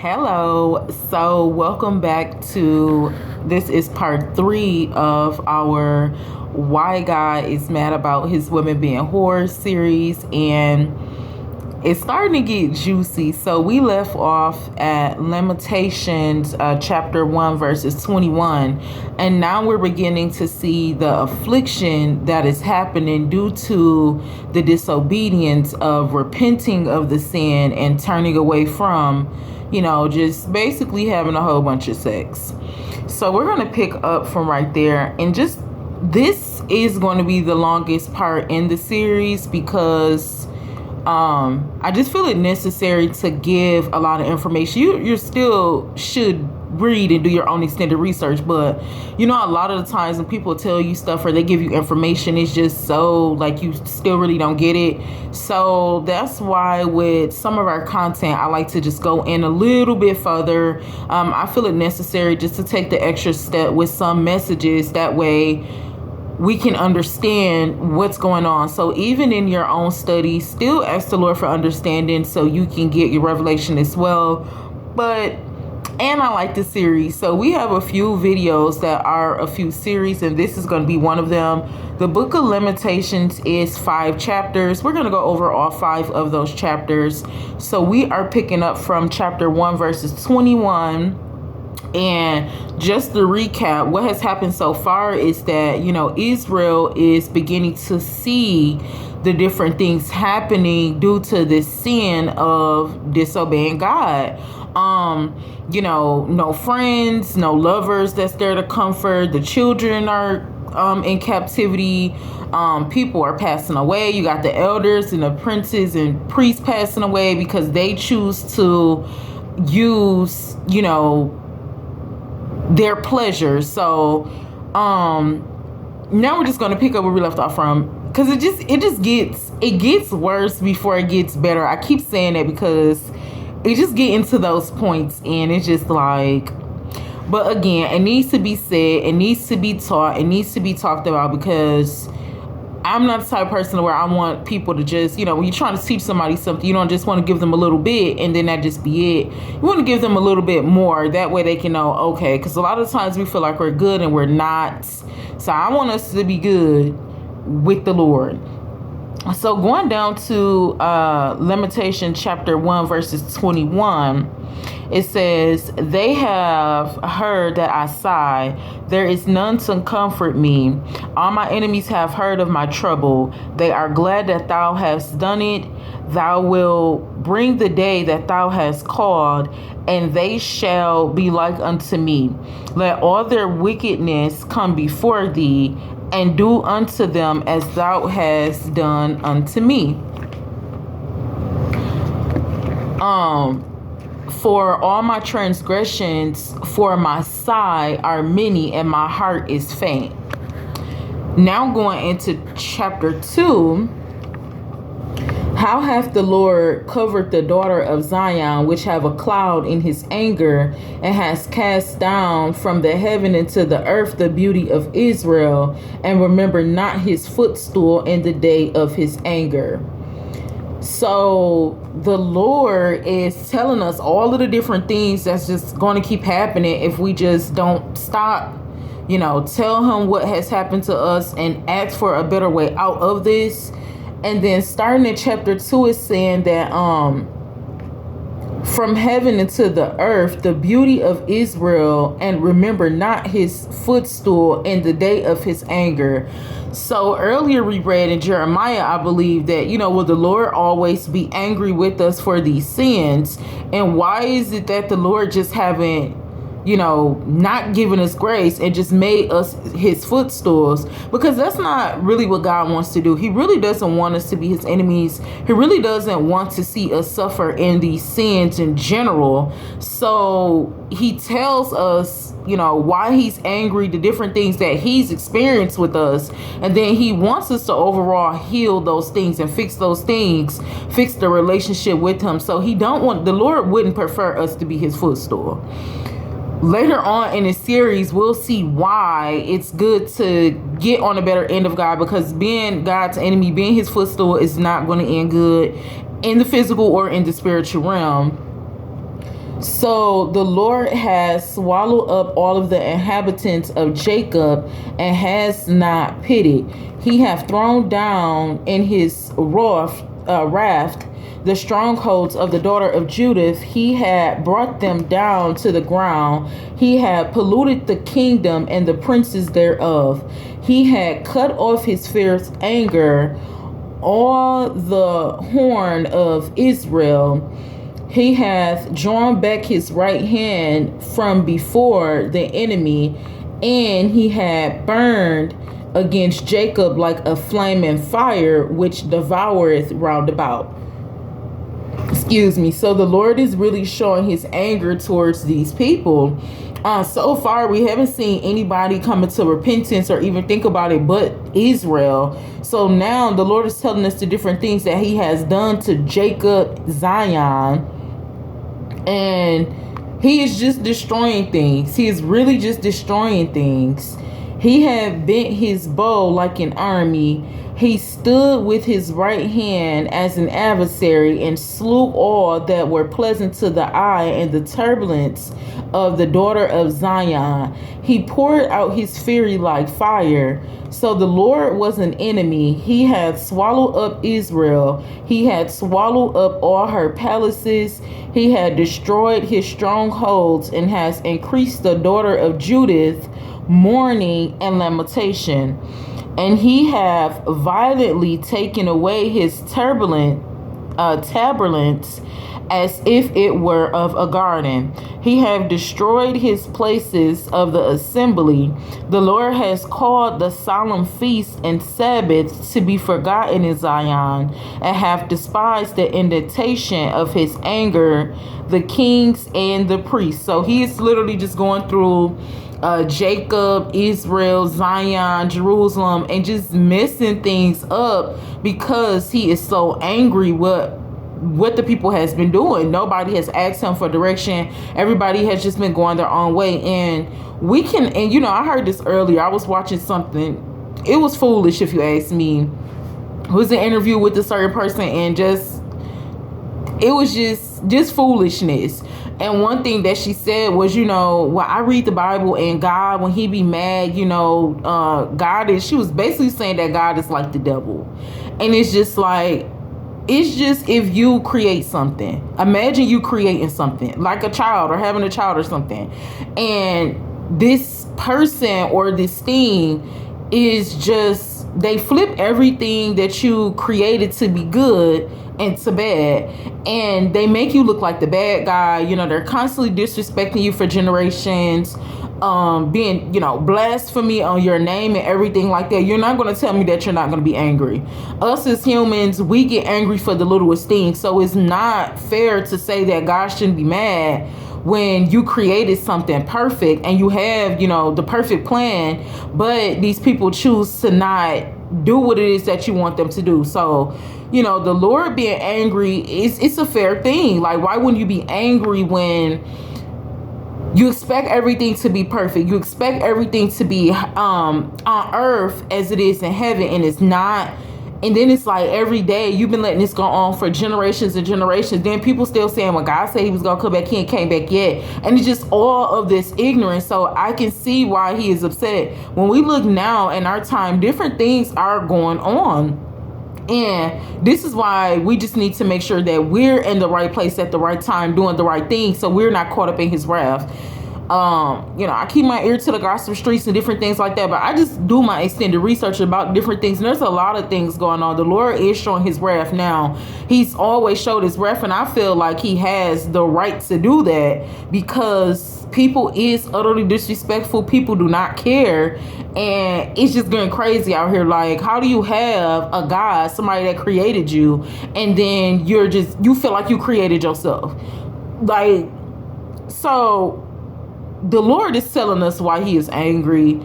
Hello. So, welcome back to this is part 3 of our Why God is Mad About His Women Being Whores series, and it's starting to get juicy. So, we left off at Lamentations chapter 1 verses 21, and now we're beginning to see the affliction that is happening due to the disobedience of repenting of the sin and turning away from just basically having a whole bunch of sex. So we're going to pick up from right there. And just this is going to be the longest part in the series because I just feel it necessary to give a lot of information. You still should read and do your own extended research, but a lot of the times when people tell you stuff or they give you information, it's just so like you still really don't get it. So that's why with some of our content I like to just go in a little bit further. I feel it necessary just to take the extra step with some messages, that way we can understand what's going on. So even in your own study, still ask the Lord for understanding so you can get your revelation as well. And I like the series. So we have a few videos that are a few series, and this is going to be one of them. The book of Lamentations is 5 chapters. We're going to go over all 5 of those chapters. So we are picking up from chapter 1 verses 21. And just to recap, what has happened so far is that, Israel is beginning to see the different things happening due to this sin of disobeying God. No friends, no lovers that's there to comfort. The children are in captivity. People are passing away. You got the elders and the princes and priests passing away because they choose to use, their pleasure. So now we're just going to pick up where we left off from, because it gets worse before it gets better. I keep saying that because it just get into those points and it's just like, but again, it needs to be said, it needs to be taught, it needs to be talked about, because I'm not the type of person where I want people to just, when you're trying to teach somebody something, you don't just want to give them a little bit and then that just be it. You want to give them a little bit more. That way they can know, okay, because a lot of times we feel like we're good and we're not. So I want us to be good with the Lord. So going down to Lamentation chapter 1 verses 21, it says, "They have heard that I sigh. There is none to comfort me. All my enemies have heard of my trouble. They are glad that thou hast done it. Thou wilt bring the day that thou hast called, and they shall be like unto me. Let all their wickedness come before thee, and do unto them as thou hast done unto me. For all my transgressions for my sigh are many, and my heart is faint." Now going into chapter 2. "How hath the Lord covered the daughter of Zion, which have a cloud in his anger, and has cast down from the heaven into the earth the beauty of Israel, and remember not his footstool in the day of his anger." So the Lord is telling us all of the different things that's just going to keep happening if we just don't stop, tell him what has happened to us and ask for a better way out of this. And then starting in chapter 2 is saying that from heaven into the earth, the beauty of Israel, and remember not his footstool in the day of his anger. So earlier we read in Jeremiah, I believe, that, will the Lord always be angry with us for these sins? And why is it that the Lord just haven't, not given us grace and just made us his footstools? Because that's not really what God wants to do. He really doesn't want us to be his enemies. He really doesn't want to see us suffer in these sins in general. So he tells us, why he's angry, the different things that he's experienced with us. And then he wants us to overall heal those things and fix those things, fix the relationship with him. So the Lord wouldn't prefer us to be his footstool. Later on in the series, we'll see why it's good to get on the better end of God, because being God's enemy, being his footstool, is not going to end good in the physical or in the spiritual realm. So the Lord has swallowed up all of the inhabitants of Jacob and has not pitied. He hath thrown down in his wrath the strongholds of the daughter of Judith. He had brought them down to the ground. He had polluted the kingdom and the princes thereof. He had cut off his fierce anger, all the horn of Israel. He hath drawn back his right hand from before the enemy, and he had burned against Jacob like a flaming fire, which devoureth round about. Excuse me. So the Lord is really showing his anger towards these people. So far, we haven't seen anybody come into repentance or even think about it but Israel. So now the Lord is telling us the different things that he has done to Jacob, Zion, and he is just destroying things. He is really just destroying things. He had bent his bow like an army. He stood with his right hand as an adversary and slew all that were pleasant to the eye and the turbulence of the daughter of Zion. He poured out his fury like fire. So the Lord was an enemy. He had swallowed up Israel. He had swallowed up all her palaces. He had destroyed his strongholds and has increased the daughter of Judith mourning and lamentation. And he hath violently taken away his tabernates as if it were of a garden. He hath destroyed his places of the assembly. The Lord has called the solemn feasts and Sabbaths to be forgotten in Zion, and hath despised the indignation of his anger, the kings and the priests. So he is literally just going through Jacob, Israel, Zion, Jerusalem, and just messing things up because he is so angry what the people has been doing. Nobody has asked him for direction. Everybody has just been going their own way. And I heard this earlier. I was watching something. It was foolish, if you ask me. It was an interview with a certain person, and it was just foolishness. And one thing that she said was, I read the Bible, and God, when he be mad, she was basically saying that God is like the devil. And it's just if you create something, imagine you creating something like a child or having a child or something, and this person or this thing is just, they flip everything that you created to be good into bad, and they make you look like the bad guy. They're constantly disrespecting you for generations, being blasphemy on your name and everything like that. You're not going to tell me that you're not going to be angry. Us as humans, we get angry for the littlest things. So it's not fair to say that God shouldn't be mad when you created something perfect and you have the perfect plan, but these people choose to not do what it is that you want them to do. So the Lord being angry it's a fair thing. Like, why wouldn't you be angry when you expect everything to be perfect? You expect everything to be on earth as it is in heaven, and it's not. And then it's like every day you've been letting this go on for generations and generations. Then people still saying, well, God said he was going to come back. He ain't came back yet. And it's just all of this ignorance. So I can see why he is upset. When we look now in our time, different things are going on. And this is why we just need to make sure that we're in the right place at the right time, doing the right thing, so we're not caught up in his wrath. I keep my ear to the gossip streets and different things like that, but I just do my extended research about different things. And there's a lot of things going on. The Lord is showing his wrath now. He's always showed his wrath, and I feel like he has the right to do that because people is utterly disrespectful. People do not care, and it's just going crazy out here. Like, how do you have a God, somebody that created you, and then you feel like you created yourself? Like, so the Lord is telling us why he is angry.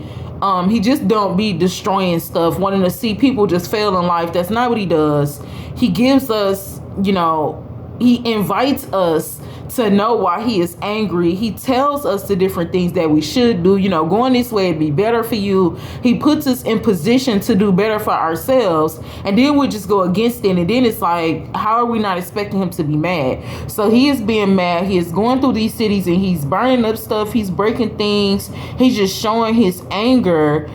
He just don't be destroying stuff, wanting to see people just fail in life. That's not what he does. He gives us, he invites us to know why he is angry. He tells us the different things that we should do. Going this way would be better for you. He puts us in position to do better for ourselves, and then we just go against it. And then it's like, how are we not expecting him to be mad? So he is being mad. He is going through these cities and he's burning up stuff. He's breaking things. He's just showing his anger.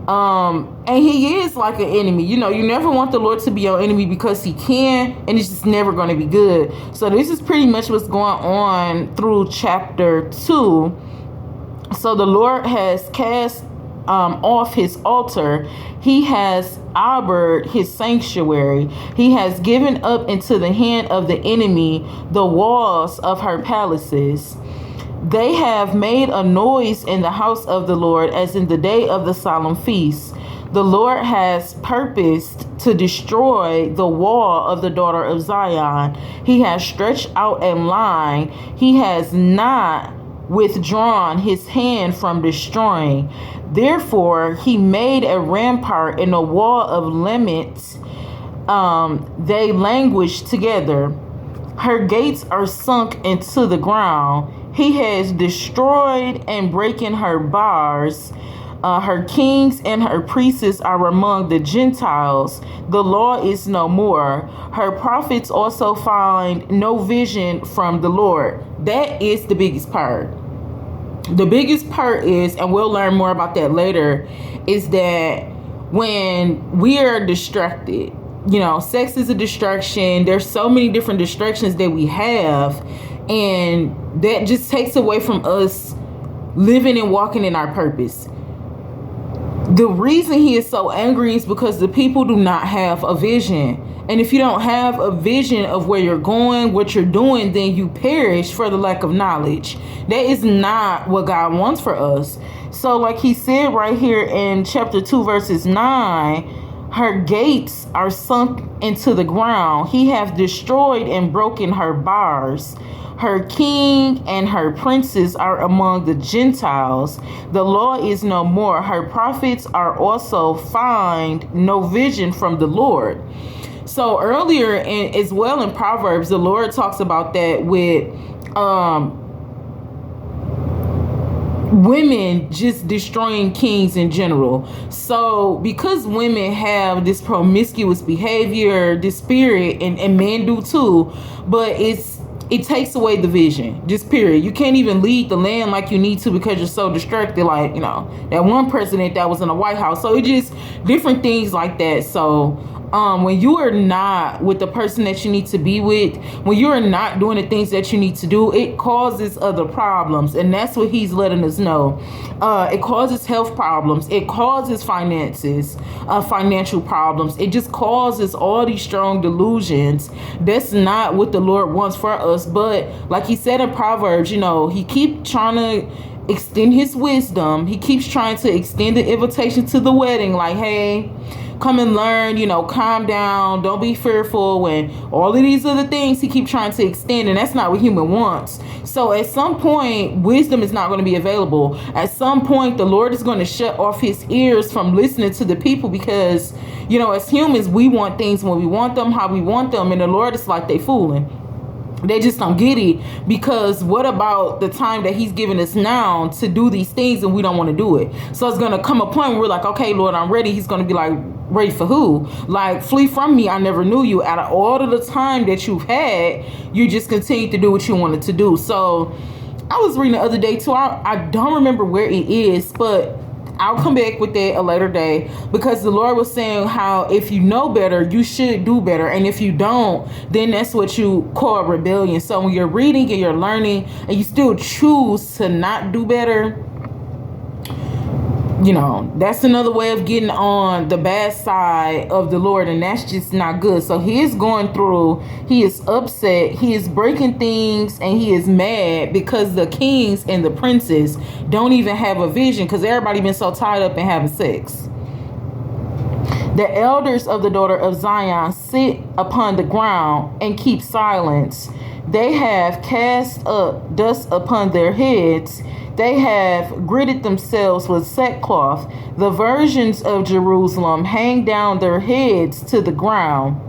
And he is like an enemy. You never want the Lord to be your enemy, because he can, and it's just never going to be good. So this is pretty much what's going on through chapter 2. So the Lord has cast off his altar. He has arbored his sanctuary. He has given up into the hand of the enemy the walls of her palaces. They have made a noise in the house of the Lord, as in the day of the solemn feast. The Lord has purposed to destroy the wall of the daughter of Zion. He has stretched out a line. He has not withdrawn his hand from destroying. Therefore, he made a rampart in a wall of laments. They languish together. Her gates are sunk into the ground. He has destroyed and broken her bars. Her kings and her priests are among the Gentiles. The law is no more. Her prophets also find no vision from the Lord. That is the biggest part. The biggest part is, and we'll learn more about that later, is that when we are distracted, sex is a distraction. There's so many different distractions that we have, and that just takes away from us living and walking in our purpose. The reason he is so angry is because the people do not have a vision. And if you don't have a vision of where you're going, what you're doing, then you perish for the lack of knowledge. That is not what God wants for us. So like he said right here in chapter 2, verses 9, her gates are sunk into the ground. He hath destroyed and broken her bars. Her king and her princes are among the Gentiles. The law is no more. Her prophets are also find no vision from the Lord. So earlier, as well in Proverbs, the Lord talks about that with women just destroying kings in general. So because women have this promiscuous behavior, this spirit, and men do too, but it takes away the vision, just period. You can't even lead the land like you need to because you're so distracted, like, that one president that was in the White House. So it just different things like that. So when you are not with the person that you need to be with, when you are not doing the things that you need to do, it causes other problems. And that's what he's letting us know. It causes health problems. It causes finances, financial problems. It just causes all these strong delusions. That's not what the Lord wants for us. But like he said in Proverbs, he keeps trying to extend his wisdom. He keeps trying to extend the invitation to the wedding. Like, hey, come and learn, calm down, don't be fearful, and all of these other things he keeps trying to extend, and that's not what human wants. So at some point, wisdom is not going to be available. At some point, the Lord is going to shut off his ears from listening to the people, because, as humans, we want things when we want them, how we want them, and the Lord is like, they fooling. They just don't get it, because what about the time that he's giving us now to do these things and we don't want to do it? So it's going to come a point where we're like, okay, Lord, I'm ready. He's going to be like, ready for who? Like, flee from me, I never knew you. Out of all of the time that you've had, you just continue to do what you wanted to do. So I was reading the other day too. I don't remember where it is, but I'll come back with that a later day, because the Lord was saying how if you know better, you should do better. And if you don't, then that's what you call rebellion. So when you're reading and you're learning and you still choose to not do better, that's another way of getting on the bad side of the Lord, and that's just not good. So he is going through, he is upset, he is breaking things, and he is mad because the kings and the princes don't even have a vision, because everybody been so tied up in having sex. The elders of the daughter of Zion sit upon the ground and keep silence. They have cast up dust upon their heads. They have gritted themselves with sackcloth. The virgins of Jerusalem hang down their heads to the ground.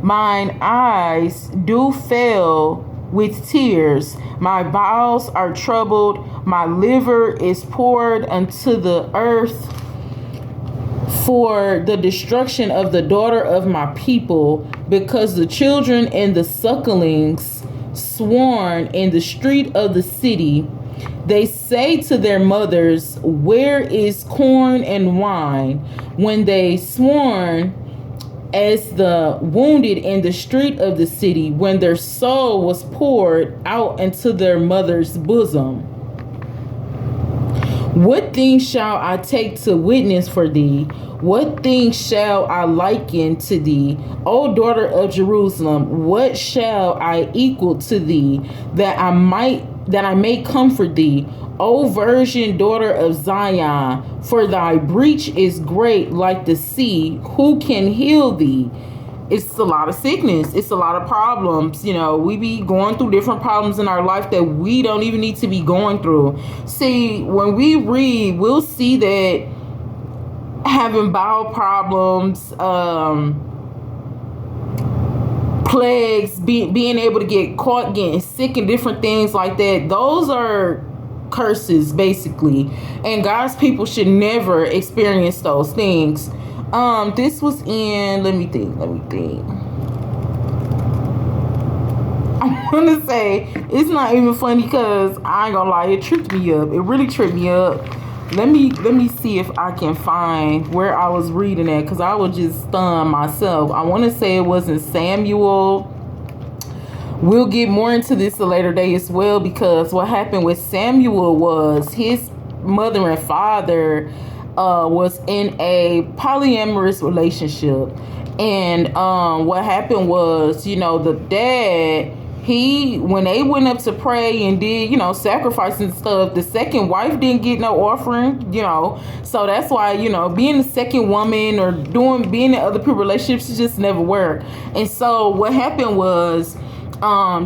Mine eyes do fail with tears. My bowels are troubled. My liver is poured unto the earth for the destruction of the daughter of my people, because the children and the sucklings sworn in the street of the city. They say to their mothers, where is corn and wine? When they sworn as the wounded in the street of the city, when their soul was poured out into their mother's bosom. What things shall I take to witness for thee? What things shall I liken to thee, O daughter of Jerusalem? What shall I equal to thee, that I may comfort thee, O virgin daughter of Zion? For thy breach is great like the sea. Who can heal thee? It's a lot of sickness. It's a lot of problems. You know, we be going through different problems in our life that we don't even need to be going through. See, when we read, we'll see that having bowel problems, plagues, being able to get caught getting sick and different things like that, those are curses basically, and God's people should never experience those things. This was in, let me think. I want to say it's not even funny because I ain't gonna lie, it tripped me up. It really tripped me up. Let me see if I can find where I was reading at, because I was just stunned myself. I want to say it was in Samuel. We'll get more into this a later day as well, because what happened with Samuel was his mother and father was in a polyamorous relationship. And what happened was, you know, the dad, when they went up to pray and did, you know, sacrifice and stuff, the second wife didn't get no offering, you know. So that's why, you know, being the second woman or being in other people's relationships, it just never worked. And so what happened was,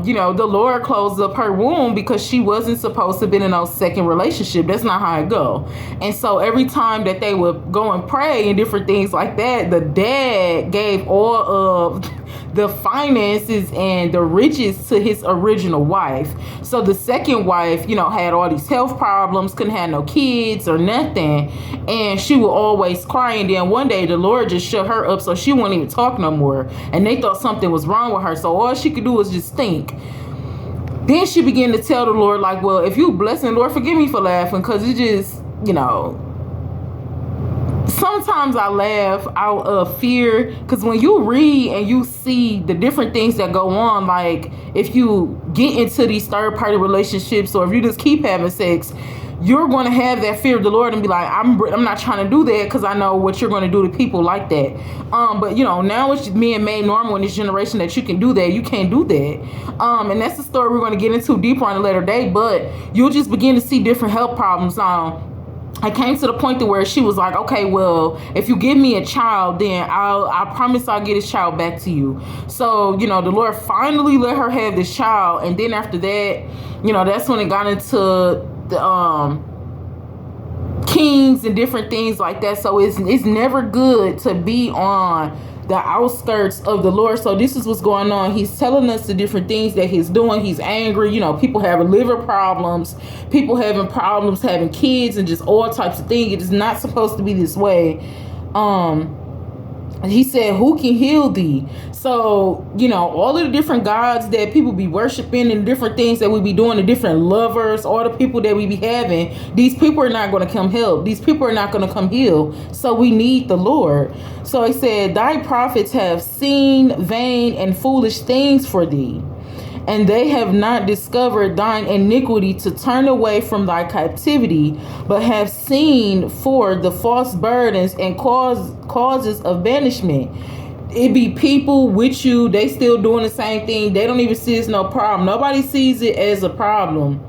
you know, the Lord closed up her womb because she wasn't supposed to be in no second relationship. That's not how it go. And so every time that they would go and pray and different things like that, the dad gave all of the finances and the riches to his original wife. So the second wife, you know, had all these health problems, couldn't have no kids or nothing, and she would always cry. And then one day the Lord just shut her up, so she wouldn't even talk no more, and they thought something was wrong with her. So all she could do was just think. Then she began to tell the Lord, like, well, if you blessing, Lord, forgive me for laughing, because it just, you know, sometimes I laugh out of fear, because when you read and you see the different things that go on, like if you get into these third-party relationships, or if you just keep having sex, you're going to have that fear of the Lord and be like, I'm not trying to do that, because I know what you're going to do to people like that. But you know, now it's being made normal in this generation that you can do that. You can't do that. And that's the story we're going to get into deeper on a later day. But you'll just begin to see different health problems. I came to the point to where she was like, okay, well, if you give me a child, then I promise I'll get this child back to you. So, you know, the Lord finally let her have this child. And then after that, you know, that's when it got into the kings and different things like that. So it's never good to be on the outskirts of the Lord. So this is what's going on. He's telling us the different things that he's doing. He's angry. You know, people having liver problems, people having problems having kids, and just all types of things. It is not supposed to be this way. He said, who can heal thee? So, you know, all of the different gods that people be worshiping and different things that we be doing, the different lovers, all the people that we be having, these people are not going to come help. These people are not going to come heal. So we need the Lord. So he said, thy prophets have seen vain and foolish things for thee, and they have not discovered thine iniquity to turn away from thy captivity, but have seen for the false burdens and causes of banishment. It be people with you, they still doing the same thing. They don't even see it's no problem. Nobody sees it as a problem.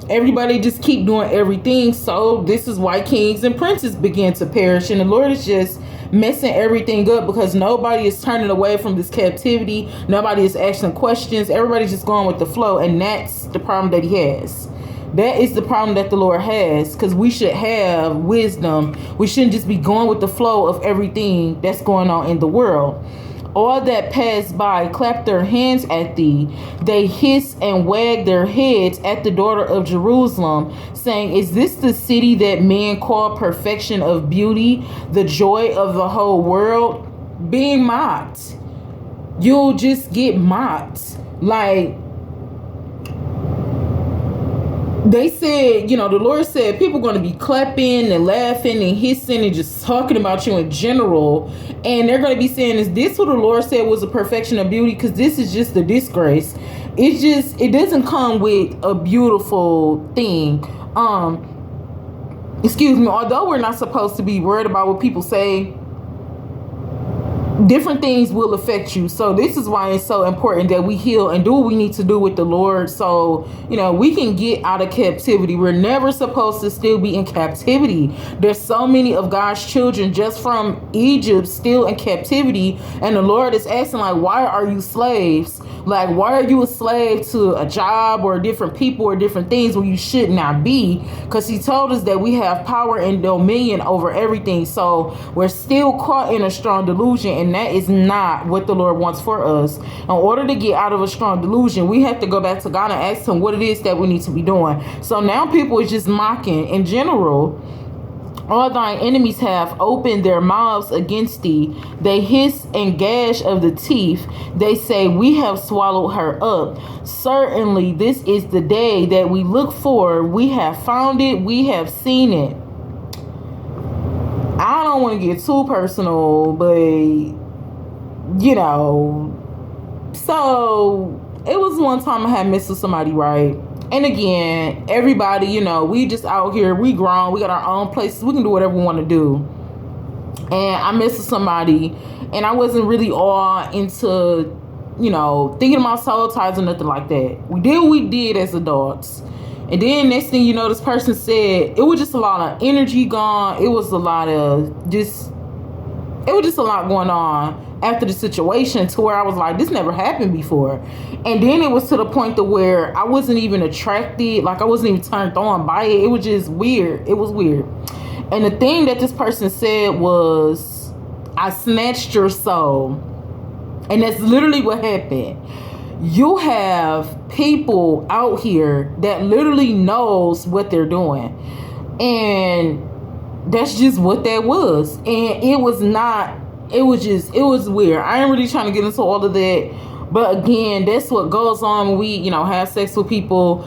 Everybody just keep doing everything. So this is why kings and princes begin to perish, and the Lord is just messing everything up, because nobody is turning away from this captivity. Nobody is asking questions. Everybody's just going with the flow, and that's the problem that he has. That is the problem that the Lord has, because we should have wisdom. We shouldn't just be going with the flow of everything that's going on in the world. All that pass by clap their hands at thee. They hiss and wag their heads at the daughter of Jerusalem, saying, Is this the city that men call perfection of beauty, the joy of the whole world? Being mocked. You'll just get mocked. Like, they said, the Lord said people are going to be clapping and laughing and hissing and just talking about you in general. And they're going to be saying, is this what the Lord said was a perfection of beauty? Because this is just a disgrace. It doesn't come with a beautiful thing. Excuse me, although we're not supposed to be worried about what people say, different things will affect you. So this is why it's so important that we heal and do what we need to do with the Lord, so we can get out of captivity. We're never supposed to still be in captivity. There's so many of God's children just from Egypt still in captivity, and the Lord is asking, like, why are you slaves? Like, why are you a slave to a job or different people or different things when you should not be? Because he told us that we have power and dominion over everything. So we're still caught in a strong delusion, and that is not what the Lord wants for us. In order to get out of a strong delusion, we have to go back to God and ask him what it is that we need to be doing. So now people are just mocking in general. All thine enemies have opened their mouths against thee. They hiss and gash of the teeth. They say, we have swallowed her up. Certainly this is the day that we look for. We have found it. We have seen it. I don't want to get too personal, but so it was one time I had messed with somebody, right? And again, everybody, we just out here, we grown, we got our own places, we can do whatever we want to do. And I messed with somebody, and I wasn't really all into, thinking about soul ties or nothing like that. We did what we did as adults. And then next thing you know, this person said, it was just a lot of energy gone. It was a lot going on after the situation, to where I was like, this never happened before. And then it was to the point to where I wasn't even attracted, like I wasn't even turned on by it. It was just weird. It was weird. And the thing that this person said was, I snatched your soul. And that's literally what happened. You have people out here that literally knows what they're doing. And that's just what that was. And it was weird. I ain't really trying to get into all of that. But again, that's what goes on when we, have sex with people.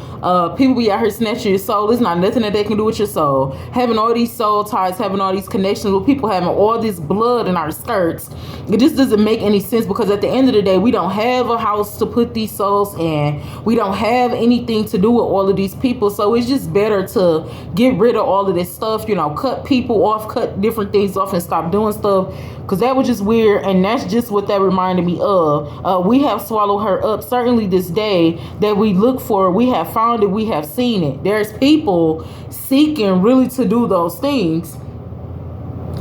People be out here snatching your soul. It's not nothing that they can do with your soul. Having all these soul ties, having all these connections with people, having all this blood in our skirts, it just doesn't make any sense, because at the end of the day, we don't have a house to put these souls in. We don't have anything to do with all of these people. So it's just better to get rid of all of this stuff, cut people off, cut different things off, and stop doing stuff, because that was just weird. And that's just what that reminded me of. We have swallowed her up. Certainly this day that we look for, we have found it, we have seen it. There's people seeking really to do those things.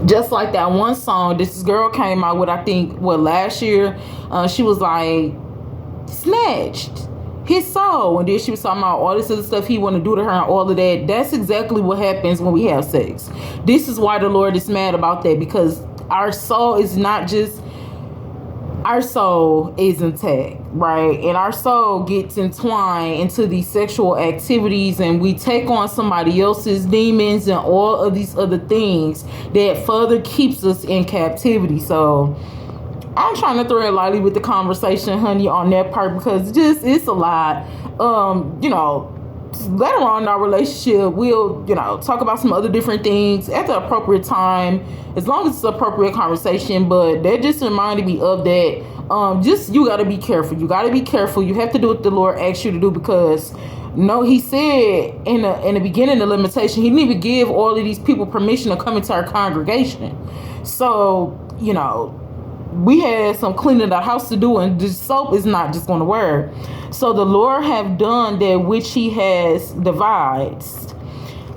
Just like that one song this girl came out with, I think, last year. She was like, snatched his soul. And then she was talking about all this other stuff he want to do to her and all of that. That's exactly what happens when we have sex. This is why the Lord is mad about that, because our soul is not just, our soul is intact, right? And our soul gets entwined into these sexual activities, and we take on somebody else's demons and all of these other things that further keeps us in captivity. So I'm trying to throw it lightly with the conversation, honey, on that part, because it's a lot. Later on in our relationship, we'll, talk about some other different things at the appropriate time, as long as it's an appropriate conversation. But that just reminded me of that. You got to be careful. You got to be careful. You have to do what the Lord asks you to do, because he said in the beginning of Lamentation, he didn't even give all of these people permission to come into our congregation. So, we had some cleaning the house to do, and the soap is not just going to work. So the Lord have done that which he has devised.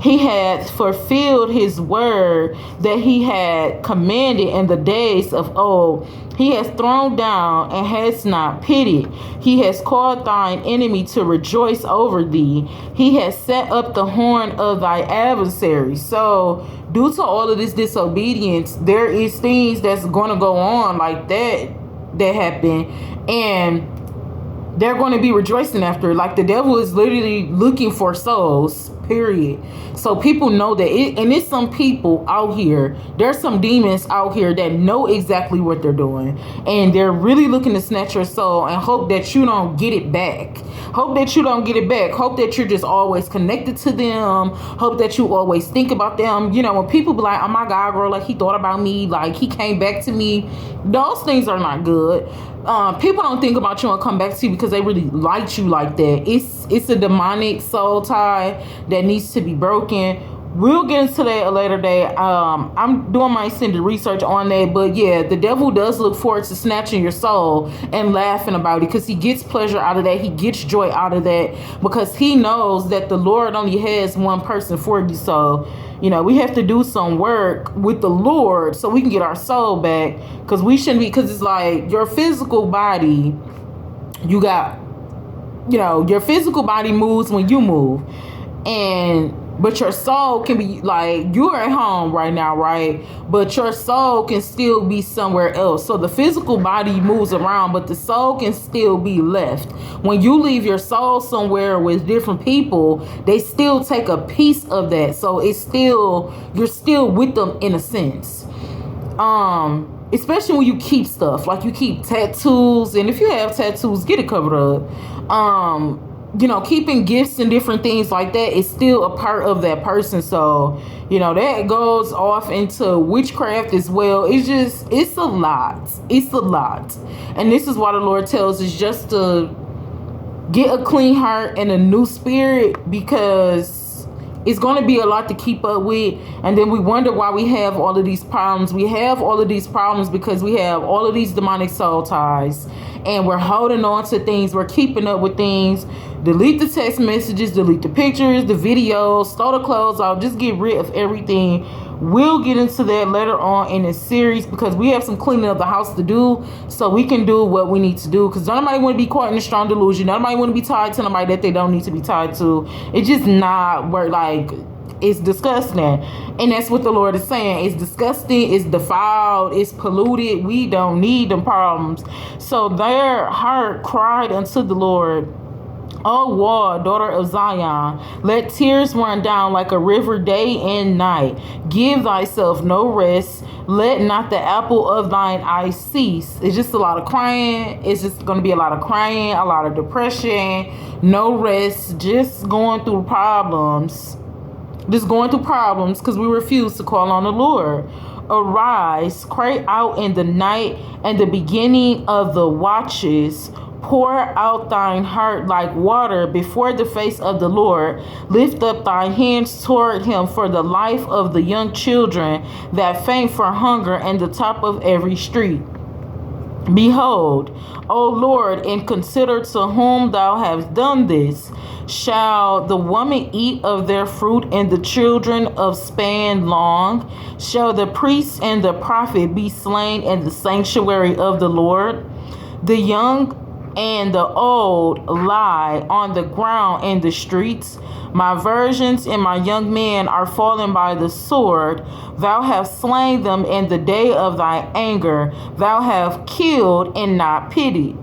He had fulfilled his word that he had commanded in the days of old. He has thrown down and has not pitied. He has caused thine enemy to rejoice over thee. He has set up the horn of thy adversary. So due to all of this disobedience, there is things that's going to go on like that. that happened, and they're going to be rejoicing after. Like, the devil is literally looking for souls, period. So people know that and it's some people out here, there's some demons out here that know exactly what they're doing, and they're really looking to snatch your soul and hope that you don't get it back. Hope that you don't get it back. Hope that you're just always connected to them. Hope that you always think about them. You know, when people be like, oh my God, girl, like he thought about me, like he came back to me, those things are not good. People don't think about you and come back to you because they really liked you like that. It's a demonic soul tie that needs to be broken. We'll get into that a later day. I'm doing my extended research on that, but yeah, the devil does look forward to snatching your soul and laughing about it, because he gets pleasure out of that. He gets joy out of that, because he knows that the Lord only has one person for you. So, you know, we have to do some work with the Lord so we can get our soul back, because we shouldn't be, because it's like your physical body, you got, you know, your physical body moves when you move, but your soul can be like, you're at home right now, right? But your soul can still be somewhere else. So the physical body moves around, but the soul can still be left. When you leave your soul somewhere with different people, they still take a piece of that. So it's still, you're still with them in a sense. Especially when you keep stuff, like you keep tattoos, and if you have tattoos, get it covered up. You know, keeping gifts and different things like that is still a part of that person. So, you know, that goes off into witchcraft as well. It's a lot. It's a lot. And this is why the Lord tells us just to get a clean heart and a new spirit, because it's going to be a lot to keep up with. And then we wonder why we have all of these problems. We have all of these problems because we have all of these demonic soul ties, and we're holding on to things. We're keeping up with things. Delete the text messages, delete the pictures, the videos, throw the clothes out, just get rid of everything. We'll get into that later on in this series, because we have some cleaning of the house to do, so we can do what we need to do, because nobody want to be caught in a strong delusion. Nobody want to be tied to nobody that they don't need to be tied to. It's just not where, like, it's disgusting. And that's what the Lord is saying. It's disgusting, it's defiled, it's polluted. We don't need them problems. So their heart cried unto the Lord, O wall, daughter of Zion, let tears run down like a river day and night. Give thyself no rest. Let not the apple of thine eye cease. It's just a lot of crying. It's just going to be a lot of crying, a lot of depression, no rest, just going through problems. Just going through problems because we refuse to call on the Lord. Arise, cry out in the night and the beginning of the watches. Pour out thine heart like water before the face of the Lord. Lift up thy hands toward him for the life of the young children that faint for hunger and the top of every street. Behold, O Lord, and consider to whom thou hast done this. Shall the woman eat of their fruit, and the children of span long? Shall the priest and the prophet be slain in the sanctuary of the Lord? The young and the old lie on the ground in the streets. My virgins and my young men are fallen by the sword. Thou hast slain them in the day of thy anger. Thou hast killed and not pitied.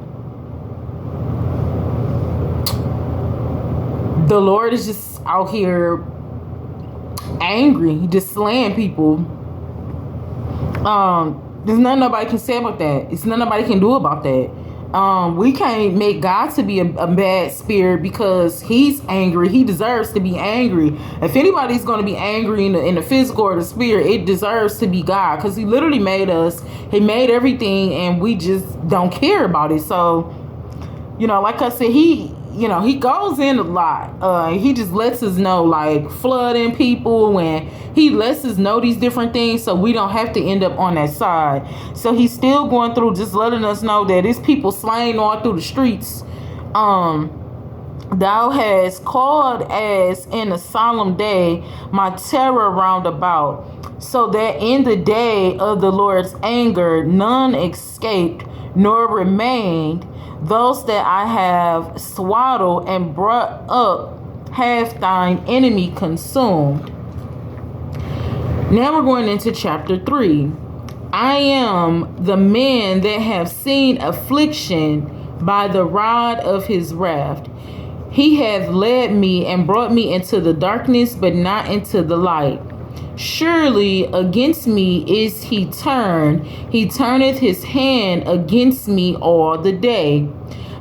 The Lord is just out here angry. He just slaying people. There's nothing nobody can say about that. It's nothing nobody can do about that. We can't make God to be a bad spirit because he's angry. He deserves to be angry. If anybody's going to be angry in the physical or the spirit, it deserves to be God, because he literally made us. He made everything, and we just don't care about it. So, you know, like I said, he goes in a lot. He just lets us know, like flooding people, and he lets us know these different things so we don't have to end up on that side. So he's still going through, just letting us know that there's people slain all through the streets. Thou hast called as in a solemn day my terror round about, so that in the day of the Lord's anger none escaped nor remained. Those that I have swaddled and brought up hath thine enemy consumed. Now we're going into chapter 3. I am the man that have seen affliction by the rod of his wrath. He hath led me and brought me into the darkness, but not into the light. Surely against me is he turned. He turneth his hand against me all the day.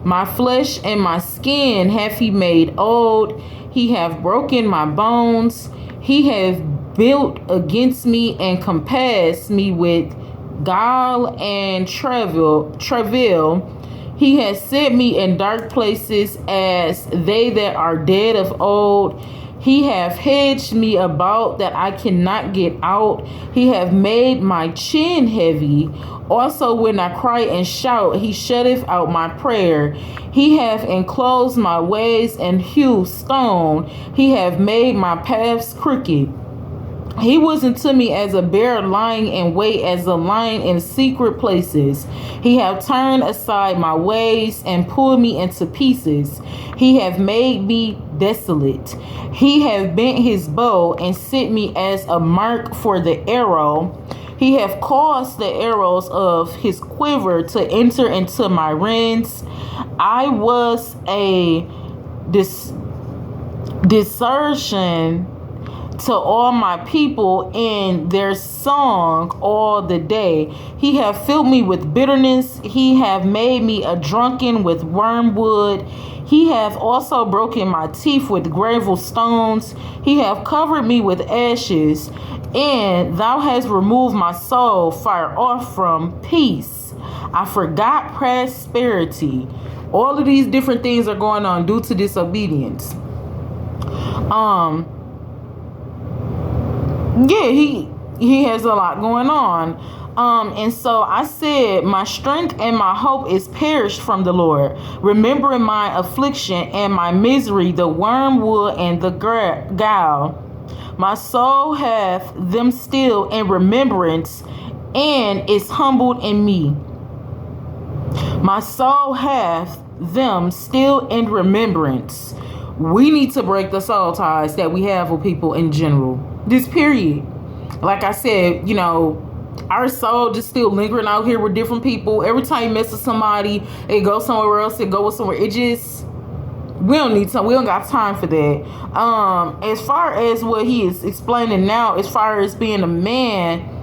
My flesh and my skin hath he made old. He hath broken my bones. He hath built against me and compassed me with gall and travail. He has set me in dark places as they that are dead of old. He hath hedged me about that I cannot get out. He hath made my chin heavy. Also when I cry and shout, he shutteth out my prayer. He hath enclosed my ways and hewed stone. He hath made my paths crooked. He was unto me as a bear lying in wait, as a lion in secret places. He hath turned aside my ways and pulled me into pieces. He hath made me desolate. He hath bent his bow and set me as a mark for the arrow. He hath caused the arrows of his quiver to enter into my reins. I was a desertion to all my people in their song all the day. He hath filled me with bitterness. He hath made me a drunken with wormwood. He hath also broken my teeth with gravel stones. He hath covered me with ashes, and thou hast removed my soul far off from peace. I forgot prosperity. All of these different things are going on due to disobedience. Yeah, he has a lot going on. And so I said, my strength and my hope is perished from the Lord, remembering my affliction and my misery, the wormwood and the gall. My soul hath them still in remembrance, and is humbled in me. My soul hath them still in remembrance. We need to break the soul ties that we have with people in general. This period. Like I said, our soul just still lingering out here with different people. Every time you mess with somebody, it goes somewhere else, it goes somewhere. We don't got time for that. As far as what he is explaining now, as far as being a man,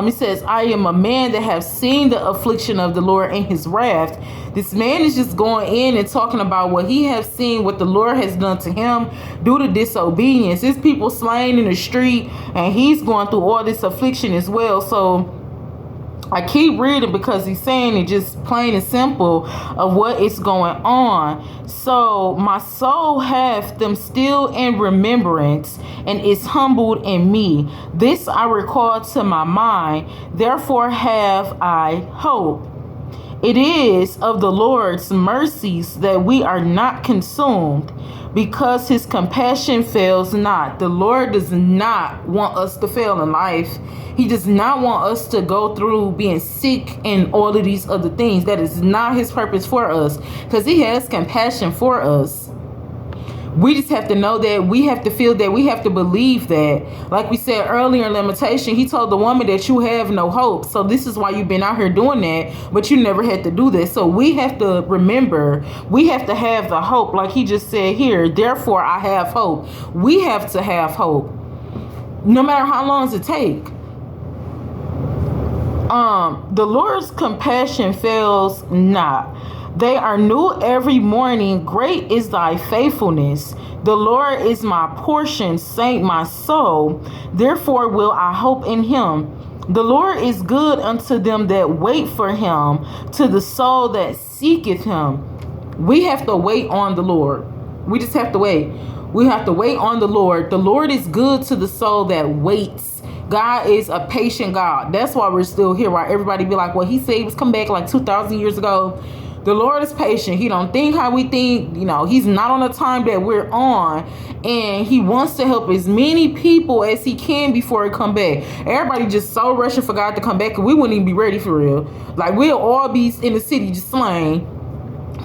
it says, I am a man that have seen the affliction of the Lord in his wrath. This man is just going in and talking about what he has seen, what the Lord has done to him due to disobedience. There's people slain in the street, and he's going through all this affliction as well. So I keep reading because he's saying it just plain and simple of what is going on. So my soul hath them still in remembrance, and is humbled in me. This I recall to my mind, therefore have I hope. It is of the Lord's mercies that we are not consumed, because his compassion fails not. The Lord does not want us to fail in life. He does not want us to go through being sick and all of these other things. That is not his purpose for us, because he has compassion for us. We just have to know that. We have to feel that. We have to believe that. Like we said earlier in Lamentation, he told the woman that you have no hope. So this is why you've been out here doing that, but you never had to do this. So we have to remember, we have to have the hope. Like he just said here, therefore I have hope. We have to have hope, no matter how long it take. The Lord's compassion fails not. They are new every morning. Great is thy faithfulness. The Lord is my portion, saint my soul. Therefore will I hope in him. The Lord is good unto them that wait for him, to the soul that seeketh him. We have to wait on the Lord. We just have to wait. We have to wait on the Lord. The Lord is good to the soul that waits. God is a patient God. That's why we're still here. Why everybody be like, well, he said he was come back like 2,000 years ago. The Lord is patient. He don't think how we think. He's not on the time that we're on. And he wants to help as many people as he can before he come back. Everybody just so rushing for God to come back, and we wouldn't even be ready for real. Like, we'll all be in the city just slain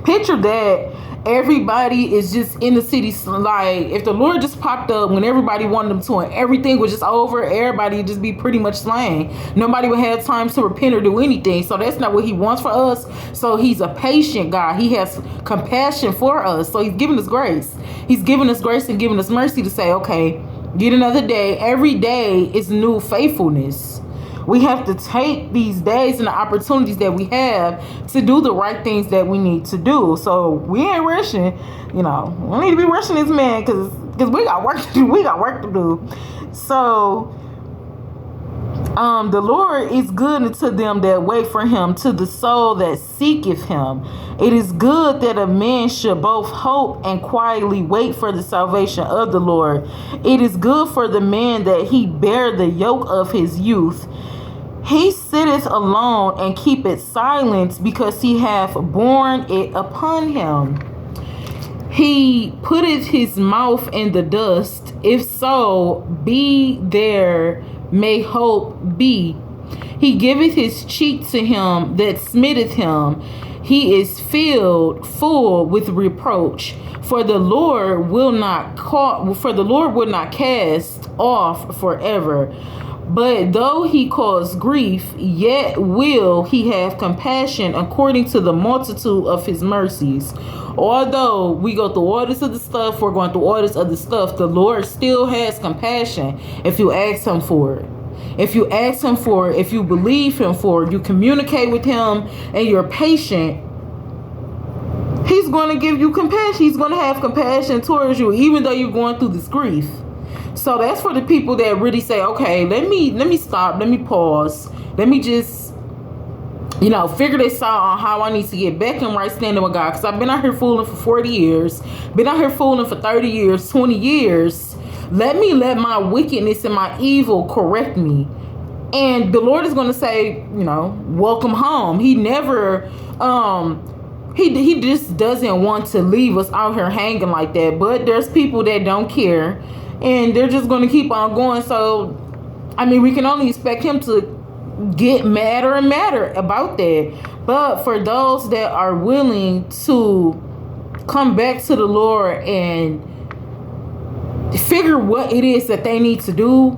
Picture that everybody is just in the city. Like, if the Lord just popped up when everybody wanted him to, and everything was just over, everybody would just be pretty much slain. Nobody would have time to repent or do anything. So that's not what he wants for us. So he's a patient God. He has compassion for us. So he's giving us grace. He's giving us grace and giving us mercy to say, okay, get another day. Every day is new faithfulness. We have to take these days and the opportunities that we have to do the right things that we need to do. So we ain't rushing, we need to be rushing this man because we got work to do. We got work to do. So the Lord is good unto them that wait for him, to the soul that seeketh him. It is good that a man should both hope and quietly wait for the salvation of the Lord. It is good for the man that he bear the yoke of his youth. He sitteth alone and keepeth silence, because he hath borne it upon him. He putteth his mouth in the dust. If so be there may hope be. He giveth his cheek to him that smitteth him. He is filled full with reproach. For the Lord will not cast off forever. But though he cause grief, yet will he have compassion according to the multitude of his mercies. Although we go through all this other stuff, we're going through all this other stuff, the Lord still has compassion if you ask him for it. If you ask him for it, if you believe him for it, you communicate with him and you're patient, he's going to give you compassion. He's going to have compassion towards you, even though you're going through this grief. So that's for the people that really say, okay, let me stop, let me pause, let me just, figure this out on how I need to get back in right standing with God. Because I've been out here fooling for 40 years, been out here fooling for 30 years, 20 years. Let my wickedness and my evil correct me. And the Lord is going to say, welcome home. He never, he just doesn't want to leave us out here hanging like that. But there's people that don't care. And they're just going to keep on going. So, we can only expect him to get madder and madder about that. But for those that are willing to come back to the Lord and figure what it is that they need to do,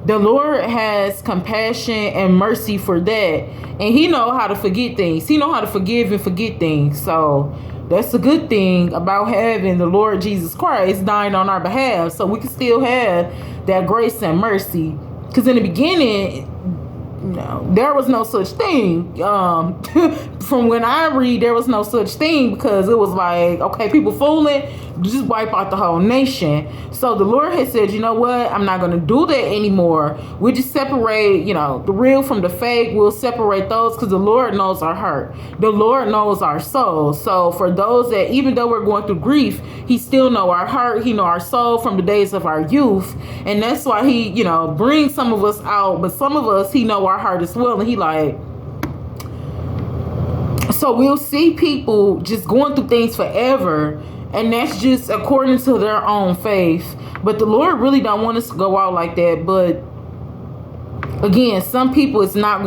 the Lord has compassion and mercy for that. And he knows how to forget things. He knows how to forgive and forget things. So that's a good thing about having the Lord Jesus Christ dying on our behalf, so we can still have that grace and mercy. Because in the beginning, there was no such thing. From when I read, there was no such thing, because it was like, okay, people fooling, just wipe out the whole nation. So the Lord has said, you know what? I'm not going to do that anymore. We just separate, the real from the fake. We'll separate those, because the Lord knows our heart. The Lord knows our soul. So for those that, even though we're going through grief, he still know our heart. He know our soul from the days of our youth. And that's why he, brings some of us out. But some of us, he know our heart as well. And he like, so we'll see people just going through things forever. And that's just according to their own faith. But the Lord really don't want us to go out like that. But again, some people it's not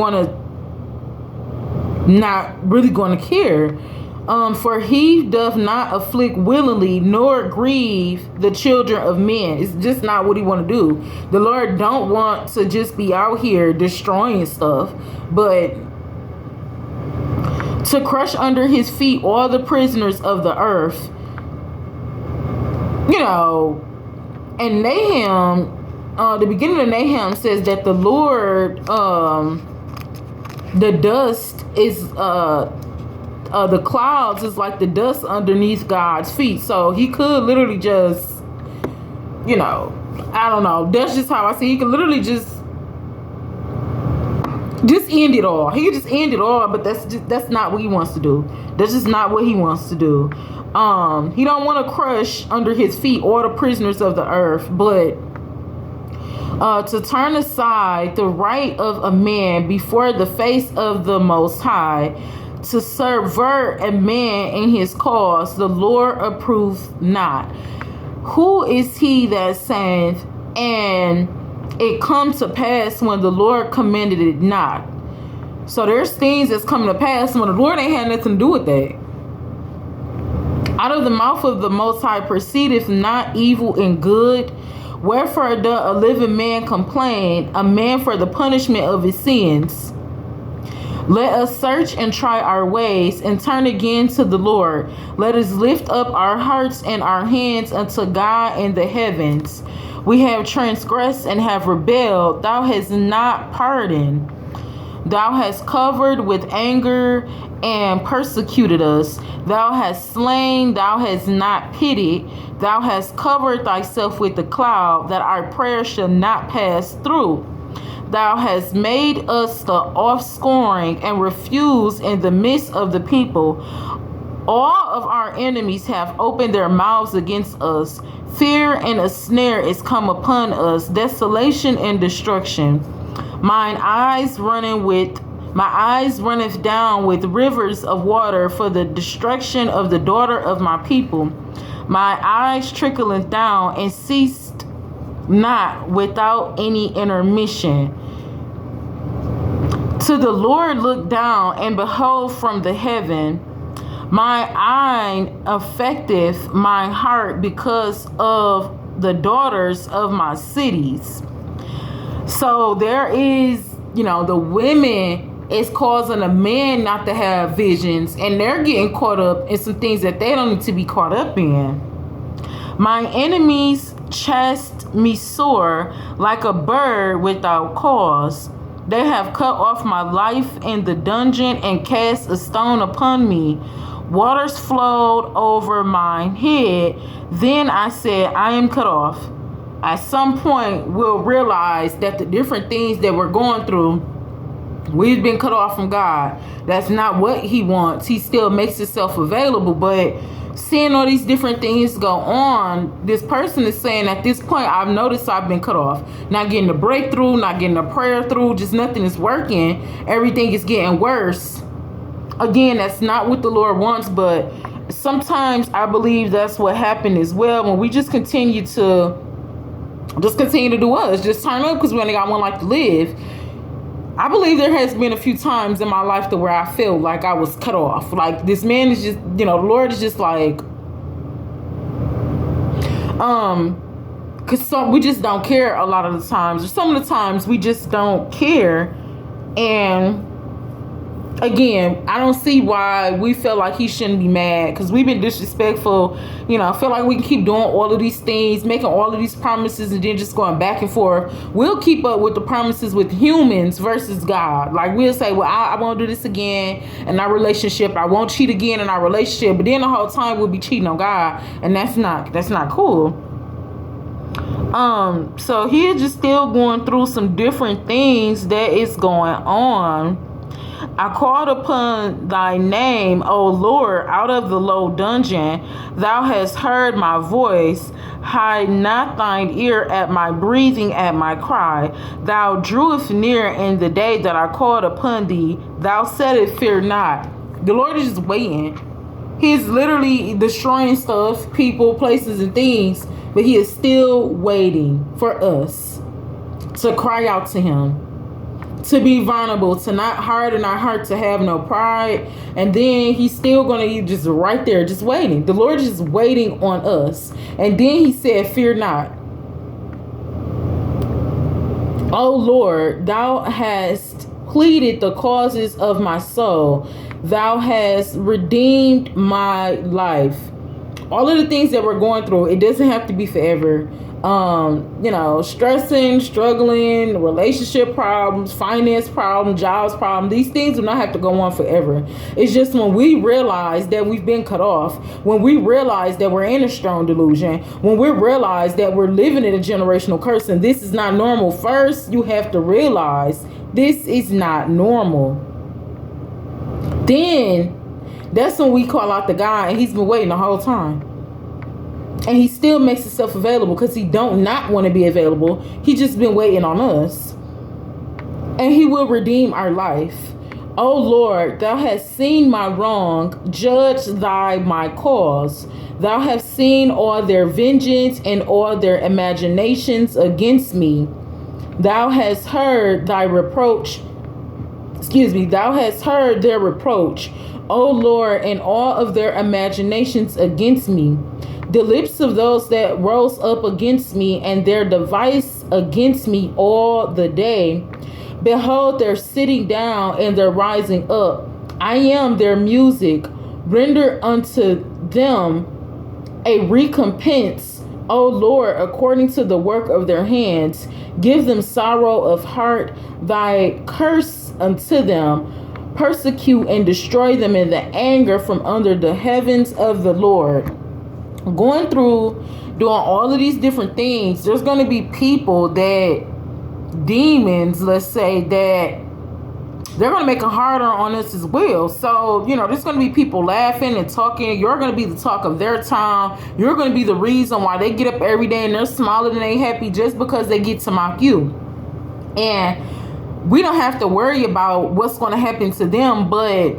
really going to care. For he doth not afflict willingly, nor grieve the children of men. It's just not what he want to do. The Lord don't want to just be out here destroying stuff, but to crush under his feet all the prisoners of the earth. And Nahum, the beginning of Nahum says that the Lord, the dust is, the clouds is like the dust underneath God's feet. So he could literally just, I don't know. That's just how I see. He could literally just end it all. He could just end it all, but that's not what he wants to do. That's just not what he wants to do. He don't want to crush under his feet all the prisoners of the earth, but to turn aside the right of a man before the face of the Most High, to subvert a man in his cause, the Lord approveth not. Who is he that saith, and it come to pass when the Lord commanded it not? So there's things that's coming to pass when the Lord ain't had nothing to do with that. Out of the mouth of the Most High proceedeth not evil and good. Wherefore doth a living man complain, a man for the punishment of his sins? Let us search and try our ways, and turn again to the Lord. Let us lift up our hearts and our hands unto God in the heavens. We have transgressed and have rebelled. Thou hast not pardoned. Thou hast covered with anger and persecuted us. Thou hast slain, thou hast not pitied. Thou hast covered thyself with a cloud, that our prayer shall not pass through. Thou hast made us the offscoring and refuse in the midst of the people. All of our enemies have opened their mouths against us. Fear and a snare is come upon us, desolation and destruction. My eyes runneth down with rivers of water for the destruction of the daughter of my people. My eyes trickleth down and ceased not without any intermission. To the Lord look down and behold from the heaven. My eye affecteth my heart because of the daughters of my cities. So there is, the women is causing a man not to have visions, and they're getting caught up in some things that they don't need to be caught up in. My enemies chased me sore like a bird without cause. They have cut off my life in the dungeon and cast a stone upon me. Waters flowed over mine head. Then I said, I am cut off. At some point, we'll realize that the different things that we're going through, we've been cut off from God. That's not what he wants. He still makes himself available, but seeing all these different things go on, this person is saying at this point, I've noticed I've been cut off. Not getting a breakthrough, not getting a prayer through, just nothing is working. Everything is getting worse. Again, that's not what the Lord wants, but sometimes I believe that's what happened as well when we just continue to do us. Just turn up because we only got one life to live. I believe there has been a few times in my life to where I feel like I was cut off. Like this man is just, the Lord is just like, because we just don't care a lot of the times. Or some of the times we just don't care. And again, I don't see why we feel like he shouldn't be mad, because we've been disrespectful. I feel like we can keep doing all of these things, making all of these promises, and then just going back and forth. We'll keep up with the promises with humans versus God. Like we'll say, well, I won't do this again in our relationship. I won't cheat again in our relationship. But then the whole time we'll be cheating on God, and that's not cool. So he is just still going through some different things that is going on. I called upon thy name, O Lord, out of the low dungeon. Thou hast heard my voice. Hide not thine ear at my breathing, at my cry. Thou drewest near in the day that I called upon thee. Thou saidst, fear not. The Lord is just waiting. He is literally destroying stuff, people, places, and things, but he is still waiting for us to cry out to him, to be vulnerable, to not harden our heart, to have no pride. And then he's still going to be just right there, just waiting. The Lord is just waiting on us. And then he said, fear not. O Lord, thou hast pleaded the causes of my soul. Thou hast redeemed my life. All of the things that we're going through, it doesn't have to be forever. Stressing, struggling, relationship problems, finance problems, jobs problems. These things do not have to go on forever. It's just when we realize that we've been cut off, when we realize that we're in a strong delusion, when we realize that we're living in a generational curse and this is not normal. First, you have to realize this is not normal. Then that's when we call out to God, and he's been waiting the whole time. And he still makes himself available because he don't not want to be available. He just been waiting on us. And he will redeem our life. O Lord, thou hast seen my wrong. Judge thy my cause. Thou hast seen all their vengeance and all their imaginations against me. Thou hast heard thy reproach. Thou hast heard their reproach. O Lord, and all of their imaginations against me. The lips of those that rose up against me, and their device against me all the day. Behold, their sitting down and their rising up. I am their music. Render unto them a recompense, O Lord, according to the work of their hands. Give them sorrow of heart, thy curse unto them. Persecute and destroy them in the anger from under the heavens of the Lord. Going through doing all of these different things, there's going to be people that, demons, let's say, that they're going to make it harder on us as well. So, there's going to be people laughing and talking. You're going to be the talk of their town. You're going to be the reason why they get up every day and they're smiling and they happy just because they get to mock you. And we don't have to worry about what's going to happen to them, but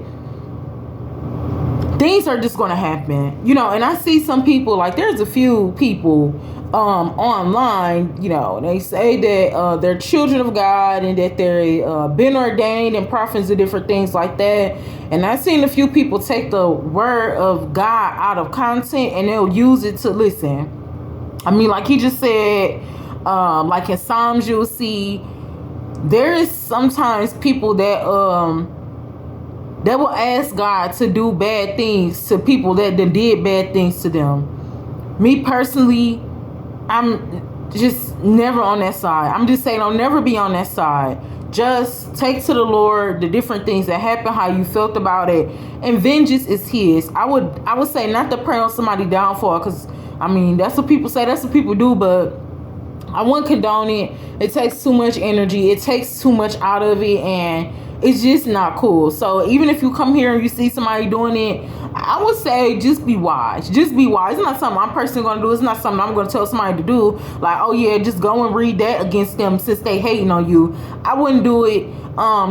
things are just going to happen. And I see some people, like there's a few people online, they say that they're children of God and that they're been ordained and prophets and different things like that. And I've seen a few people take the word of God out of content and they'll use it to listen. I mean, like he just said, like in Psalms, you'll see there is sometimes people that will ask God to do bad things to people that did bad things to them. Me personally, I'm just never on that side. I'm just saying I'll never be on that side. Just take to the Lord the different things that happen, how you felt about it, and vengeance is his. I would say not to pray on somebody's downfall, because I mean that's what people say, that's what people do, but I wouldn't condone it. It takes too much energy, it takes too much out of it, and it's just not cool. So even if you come here and you see somebody doing it, I would say just be wise. Just be wise. It's not something I'm personally going to do. It's not something I'm going to tell somebody to do. Like, oh yeah, just go and read that against them since they hating on you. I wouldn't do it.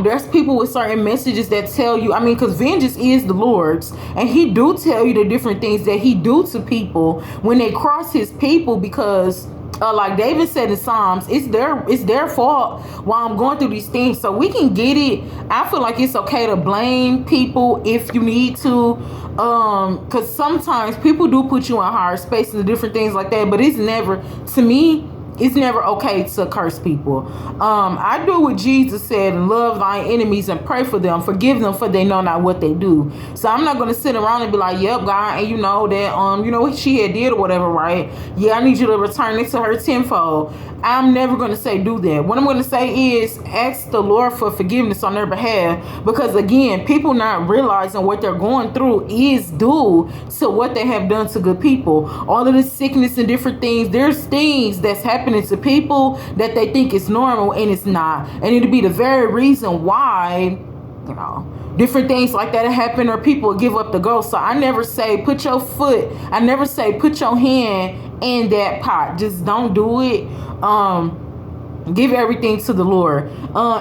There's people with certain messages that tell you, because vengeance is the Lord's, and he do tell you the different things that he do to people when they cross his people, because like David said in Psalms, it's their fault while I'm going through these things. So we can get it. I feel like it's okay to blame people if you need to, because sometimes people do put you in hard spaces and different things like that, but it's never, to me, it's never okay to curse people. I do what Jesus said, and love thy enemies and pray for them, forgive them, for they know not what they do. So I'm not going to sit around and be like, yep, God, and you know that what she had did or whatever, right? Yeah, I need you to return it to her tenfold. I'm never going to say do that. What I'm going to say is ask the Lord for forgiveness on their behalf, because again, people not realizing what they're going through is due to what they have done to good people. All of this sickness and different things, there's things that's happening to people that they think is normal, and it's not. And it'll be the very reason why different things like that happen, or people give up the ghost. So I never say put your hand in that pot. Just don't do it. Give everything to the Lord.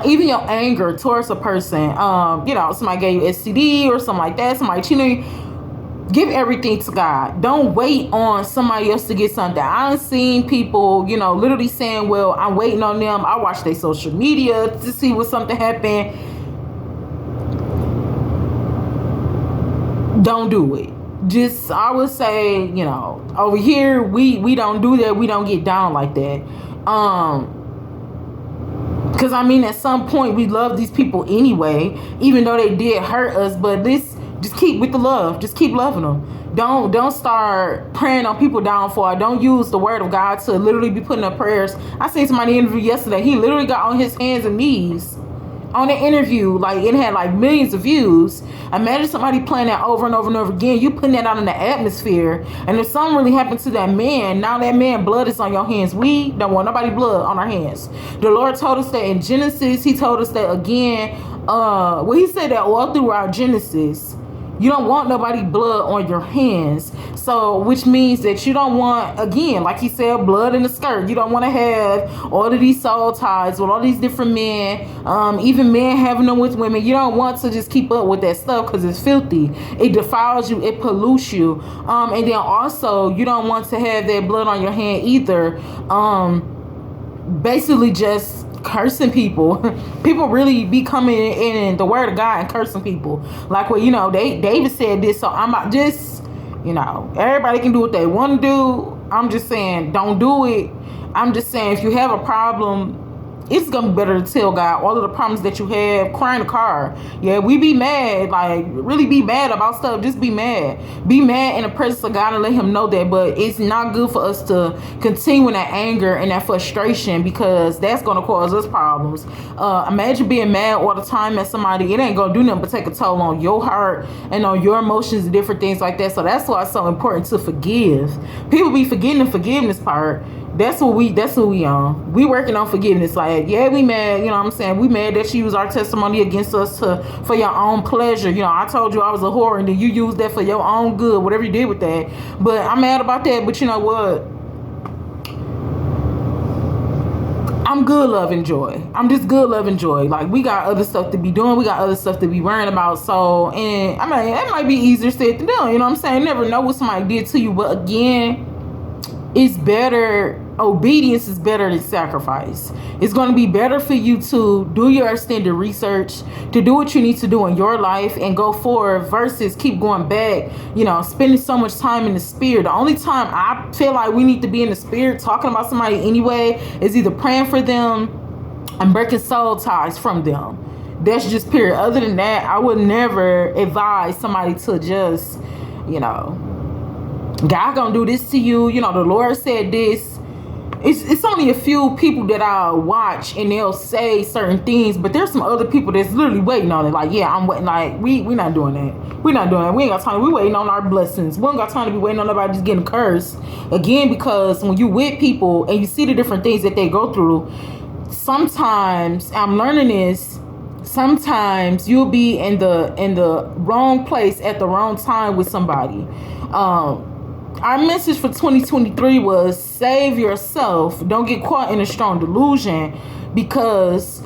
Even your anger towards a person, somebody gave you STD or something like that, somebody cheating, give everything to God. Don't wait on somebody else to get something. I've seen people, literally saying, well, I'm waiting on them. I watch their social media to see what something happened. Don't do it. Just, I would say, over here, we don't do that. We don't get down like that. Because at some point we love these people anyway, even though they did hurt us. But just keep with the love. Just keep loving them. Don't start praying on people downfall. Don't use the word of God to literally be putting up prayers. I seen somebody interview yesterday. He literally got on his hands and knees on the interview. Like, it had like millions of views. Imagine somebody playing that over and over and over again. You putting that out in the atmosphere, and if something really happened to that man, now that man blood is on your hands. We don't want nobody blood on our hands. The Lord told us that in Genesis. He told us that again. He said that all throughout Genesis. You don't want nobody blood on your hands. So, which means that you don't want, again, like he said, blood in the skirt. You don't want to have all of these soul ties with all these different men, even men having them with women. You don't want to just keep up with that stuff, because it's filthy. It defiles you. It pollutes you. And then also, you don't want to have that blood on your hand either. Basically just cursing people. People really be coming in the word of God and cursing people. Like, well, David said this, so I'm not just, everybody can do what they want to do. I'm just saying, don't do it. I'm just saying, if you have a problem, it's gonna be better to tell God all of the problems that you have. Cry in the car. Yeah, we be mad, like really be mad about stuff. Just be mad. Be mad in the presence of God and let him know that. But it's not good for us to continue in that anger and that frustration, because that's gonna cause us problems. Imagine being mad all the time at somebody. It ain't gonna do nothing but take a toll on your heart and on your emotions and different things like that. So that's why it's so important to forgive. People be forgetting the forgiveness part. That's what we on. We working on forgiveness. Like, yeah, we mad, what I'm saying? We mad that she used our testimony against us for your own pleasure. I told you I was a whore, and then you used that for your own good, whatever you did with that. But I'm mad about that. But you know what? I'm good, love, and joy. I'm just good, love, and joy. Like, we got other stuff to be doing. We got other stuff to be worrying about. So, and I mean, it might be easier said than done. You know what I'm saying? You never know what somebody did to you. But again, it's better. Obedience is better than sacrifice. It's going to be better for you to do your extended research, to do what you need to do in your life and go forward, versus keep going back, spending so much time in the spirit. The only time I feel like we need to be in the spirit talking about somebody anyway is either praying for them and breaking soul ties from them. That's just period. Other than that, I would never advise somebody to just, God gonna do this to you. The Lord said this. It's only a few people that I watch and they'll say certain things, but there's some other people that's literally waiting on it. Like, yeah, I'm waiting. Like, we not doing that. We're not doing that. We ain't got time. We waiting on our blessings. We ain't got time to be waiting on nobody just getting cursed. Again, because when you with people and you see the different things that they go through, sometimes I'm learning this. Sometimes you'll be in the wrong place at the wrong time with somebody. Our message for 2023 was save yourself. Don't get caught in a strong delusion, because,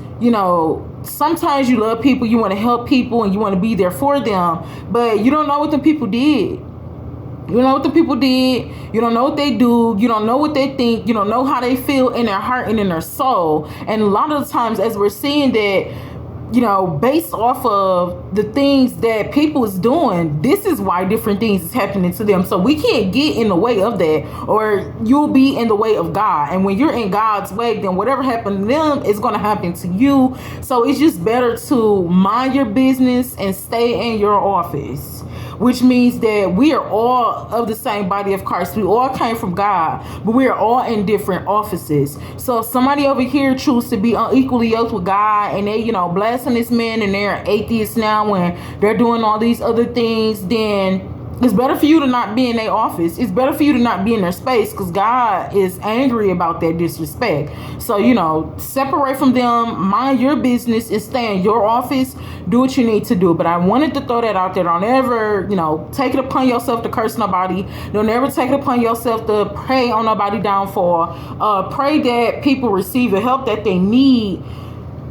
sometimes you love people, you want to help people, and you want to be there for them, but you don't know what the people did. You don't know what the people did. You don't know what they do. You don't know what they think. You don't know how they feel in their heart and in their soul. And a lot of the times, as we're seeing that, based off of the things that people is doing, this is why different things is happening to them. So we can't get in the way of that, or you'll be in the way of God. And when you're in God's way, then whatever happened to them is going to happen to you. So it's just better to mind your business and stay in your office, which means that we are all of the same body of Christ. We all came from God, but we are all in different offices. So if somebody over here chooses to be unequally yoked with God, and they, blasting this man, and they're atheists now when they're doing all these other things, then it's better for you to not be in their office. It's better for you to not be in their space, because God is angry about that disrespect. So, separate from them, mind your business, and stay in your office. Do what you need to do. But I wanted to throw that out there. Don't ever, take it upon yourself to curse nobody. Don't ever take it upon yourself to pray on nobody downfall. Pray that people receive the help that they need,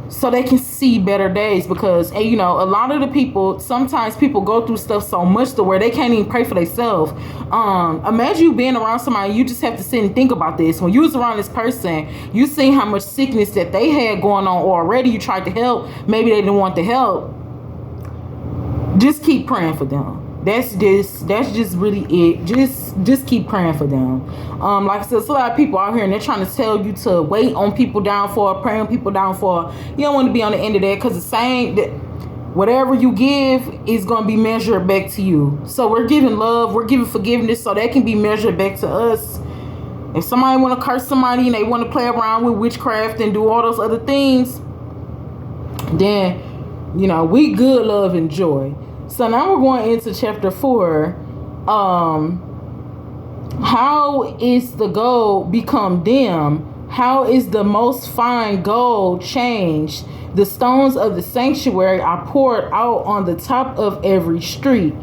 so they can see better days. Because, a lot of the people, sometimes people go through stuff so much to where they can't even pray for themselves. Imagine you being around somebody, you just have to sit and think about this. When you was around this person, you seen how much sickness that they had going on already. You tried to help. Maybe they didn't want the help. Just keep praying for them. That's just really it. Just keep praying for them. Like I said, there's a lot of people out here, and they're trying to tell you to wait on people downfall, pray on people downfall. You don't want to be on the end of that, because the same that whatever you give is going to be measured back to you. So we're giving love, we're giving forgiveness, so that can be measured back to us. If somebody want to curse somebody and they want to play around with witchcraft and do all those other things, then we good, love, and joy. So now we're going into chapter 4. How is the gold become dim? How is the most fine gold changed? The stones of the sanctuary are poured out on the top of every street.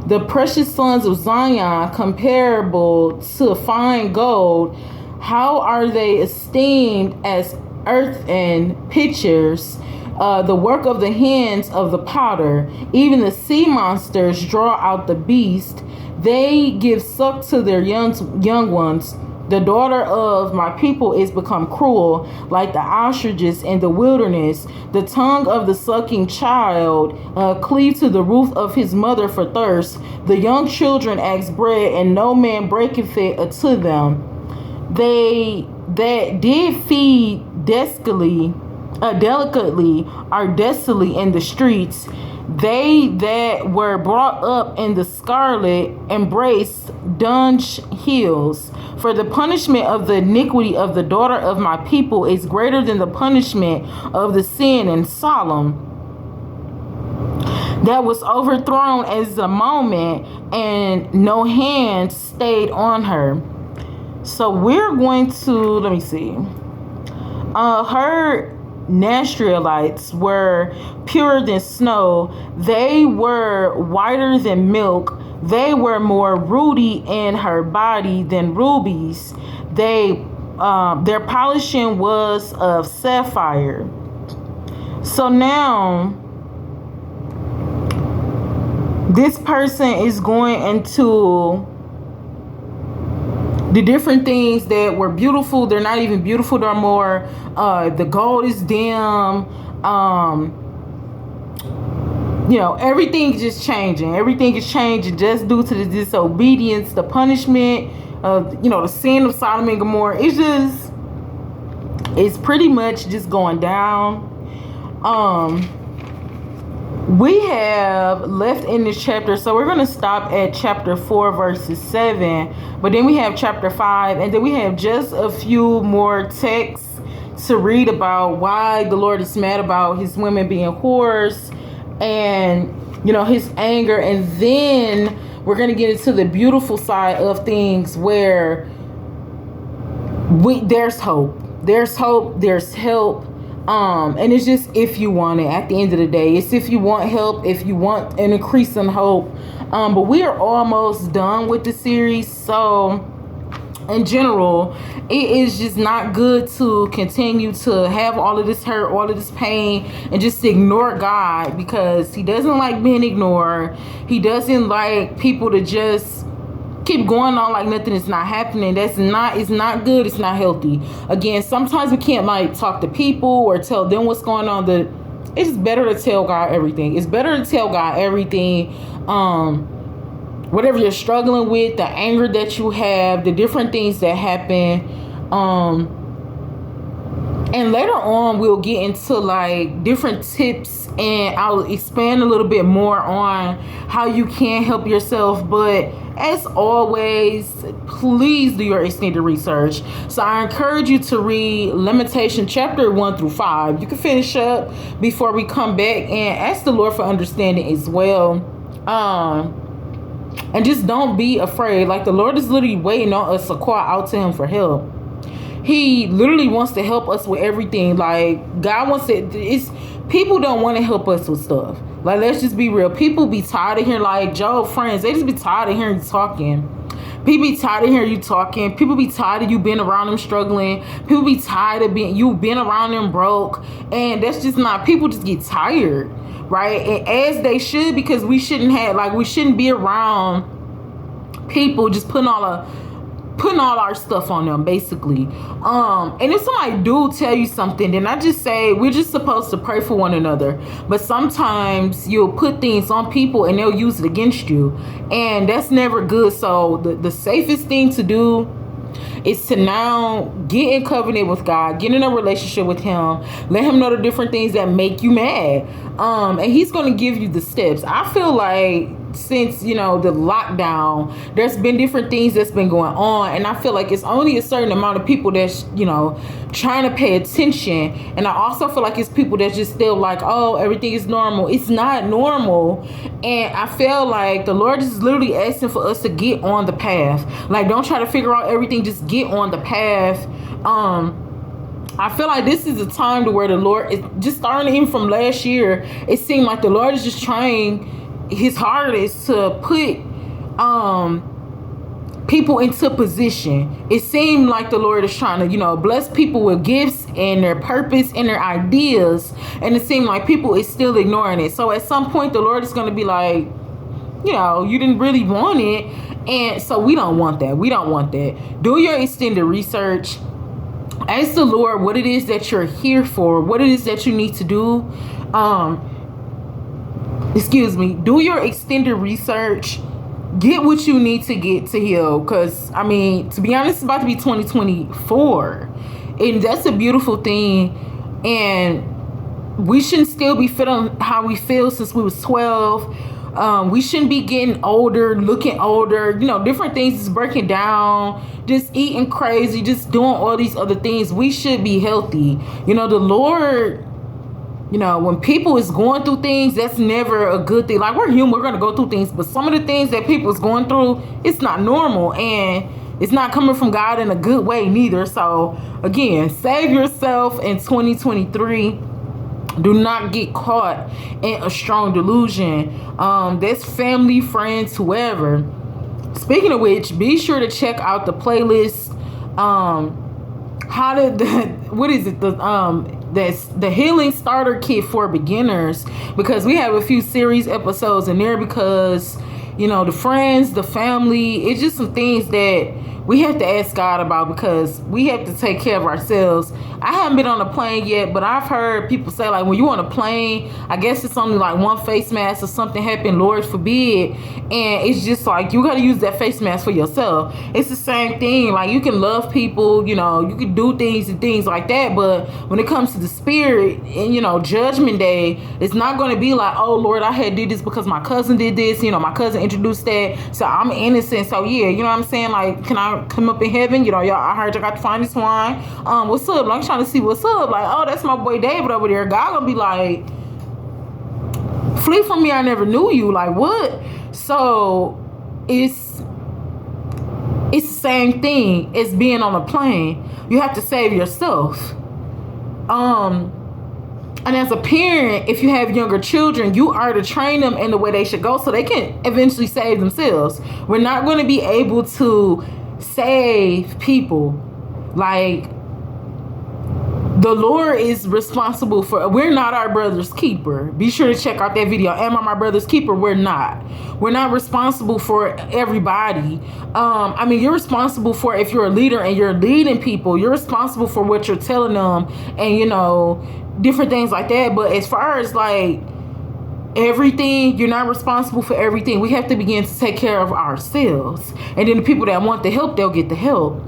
The precious sons of Zion, comparable to fine gold, how are they esteemed as earthen pitchers? The work of the hands of the potter. Even the sea monsters draw out the beast. They give suck to their young ones. The daughter of my people is become cruel, like the ostriches in the wilderness. The tongue of the sucking child cleave to the roof of his mother for thirst. The young children ask bread, and no man breaketh it unto them. They that did feed delicately are desolate in the streets. They that were brought up in the scarlet embraced dunge hills. For the punishment of the iniquity of the daughter of my people is greater than the punishment of the sin in Solomon, that was overthrown as a moment, and no hand stayed on her. So we're going to, let me see. Her Nasrielites were purer than snow. They were whiter than milk. They were more ruddy in her body than rubies. Their polishing was of sapphire. So now this person is going into the different things that were beautiful. They're not even beautiful no more. The gold is dim. Everything is just changing. Everything is changing just due to the disobedience, the punishment of, the sin of Sodom and Gomorrah. It's pretty much just going down. We have left in this chapter, so we're going to stop at chapter 4 verses 7, but then we have chapter 5, and then we have just a few more texts to read about why the Lord is mad about his women being whores, and his anger. And then we're going to get into the beautiful side of things where there's hope, there's help. And it's just if you want it. At the end of the day, it's if you want help, if you want an increase in hope. But we are almost done with the series. So in general, it is just not good to continue to have all of this hurt, all of this pain, and just ignore God, because he doesn't like being ignored. He doesn't like people to just keep going on like nothing is not happening. It's not good. It's not healthy. Again, sometimes we can't talk to people or tell them what's going on. It's better to tell God everything. It's better to tell God everything. Whatever you're struggling with, the anger that you have, the different things that happen. And later on, we'll get into different tips, and I'll expand a little bit more on how you can help yourself. But as always, please do your extended research. So I encourage you to read Lamentation chapter 1 through 5. You can finish up before we come back, and ask the Lord for understanding as well. And just don't be afraid. The Lord is literally waiting on us to call out to him for help. He literally wants to help us with everything. God wants to. People don't want to help us with stuff. Let's just be real. People be tired of hearing, Job friends. They just be tired of hearing you talking. People be tired of hearing you talking. People be tired of you being around them struggling. People be tired of you being around them broke. And that's just not. People just get tired, right? And as they should, because we shouldn't be around people just putting all our stuff on them, basically. And if somebody do tell you something, then I just say we're just supposed to pray for one another. But sometimes you'll put things on people and they'll use it against you, and that's never good. So the safest thing to do is to now get in covenant with God, get in a relationship with him, let him know the different things that make you mad, and he's going to give you the steps. I feel since the lockdown, there's been different things that's been going on, and I feel like it's only a certain amount of people that's trying to pay attention. And I also feel like it's people that's just still oh, everything is normal. It's not normal. And I feel like the Lord is literally asking for us to get on the path. Don't try to figure out everything, just get on the path. I feel like this is a time to where the Lord is just starting. Even from last year, it seemed like the Lord is just trying his hardest to put people into position. It seemed like the Lord is trying to bless people with gifts and their purpose and their ideas, and it seemed like people is still ignoring it. So at some point the Lord is going to be you didn't really want it. And so we don't want that. We don't want that. Do your extended research. Ask the Lord what it is that you're here for, what it is that you need to do. Do your extended research. Get what you need to get to heal. Because, I mean, to be honest, it's about to be 2024. And that's a beautiful thing. And we shouldn't still be feeling how we feel since we was 12. We shouldn't be getting older, looking older. Different things is breaking down. Just eating crazy. Just doing all these other things. We should be healthy. The Lord... when people is going through things, that's never a good thing. Like, we're human, we're going to go through things. But some of the things that people is going through, it's not normal. And it's not coming from God in a good way neither. So, again, save yourself in 2023. Do not get caught in a strong delusion. That's family, friends, whoever. Speaking of which, be sure to check out the playlist. That's the Healing Starter Kit for Beginners, because we have a few series episodes in there because, the friends, the family, it's just some things that we have to ask God about because we have to take care of ourselves. I haven't been on a plane yet, but I've heard people say, like, when you on a plane, I guess it's only like one face mask or something happened, Lord forbid. And it's just like, you got to use that face mask for yourself. It's the same thing. Like, you can love people, you can do things and things like that. But when it comes to the spirit and, judgment day, it's not going to be like, oh, Lord, I had did this because my cousin did this. My cousin introduced that. So I'm innocent. So, yeah, you know what I'm saying? Like, can I come up in heaven? Y'all, I heard y'all got the finest wine. What's up? I'm trying to see what's up. Like, oh, that's my boy David over there. God gonna be like, flee from me, I never knew you. Like, what? So it's the same thing as being on a plane. You have to save yourself. And as a parent, if you have younger children, you are to train them in the way they should go so they can eventually save themselves. We're not going to be able to save people. Like, the Lord is responsible for, we're not our brother's keeper. Be sure to check out that video. Am I my brother's keeper? We're not responsible for everybody. You're responsible for, if you're a leader and you're leading people, you're responsible for what you're telling them and, different things like that. But as far as like everything, you're not responsible for everything. We have to begin to take care of ourselves. And then the people that want the help, they'll get the help.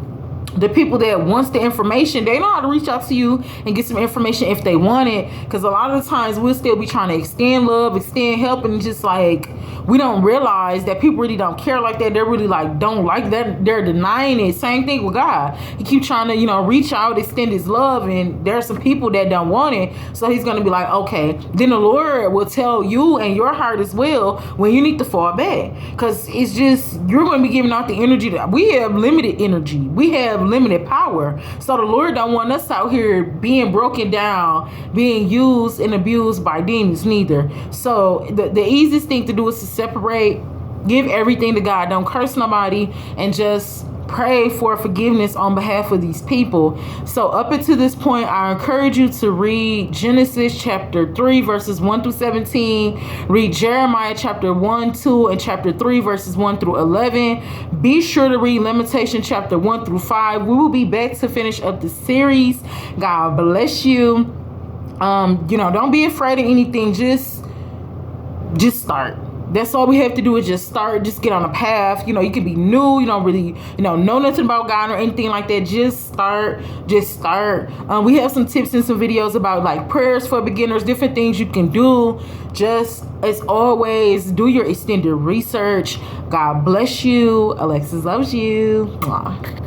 The people that wants the information, they know how to reach out to you and get some information if they want it. Because a lot of the times we'll still be trying to extend love, extend help, and just like we don't realize that people really don't care like that. They're really like don't like that. They're denying it. Same thing with God. He keeps trying to reach out, extend his love, and there are some people that don't want it. So he's gonna be like, okay. Then the Lord will tell you and your heart as well when you need to fall back. Because it's just you're going to be giving out the energy that we have limited energy. We have limited power. So the Lord don't want us out here being broken down, being used and abused by demons neither. So the easiest thing to do is to separate, give everything to God, don't curse nobody, and just pray for forgiveness on behalf of these people. So up until this point, I encourage you to read Genesis chapter 3 verses 1 through 17, read Jeremiah chapter 1, 2, and chapter 3 verses 1 through 11. Be sure to read Lamentation chapter 1 through 5. We will be back to finish up the series. God bless you. Don't be afraid of anything. Just start. That's all we have to do is just start, just get on a path. You can be new, you don't really, know nothing about God or anything like that. Just start. We have some tips and some videos about like prayers for beginners, different things you can do. Just as always, do your extended research. God bless you. Alexus loves you. Mwah.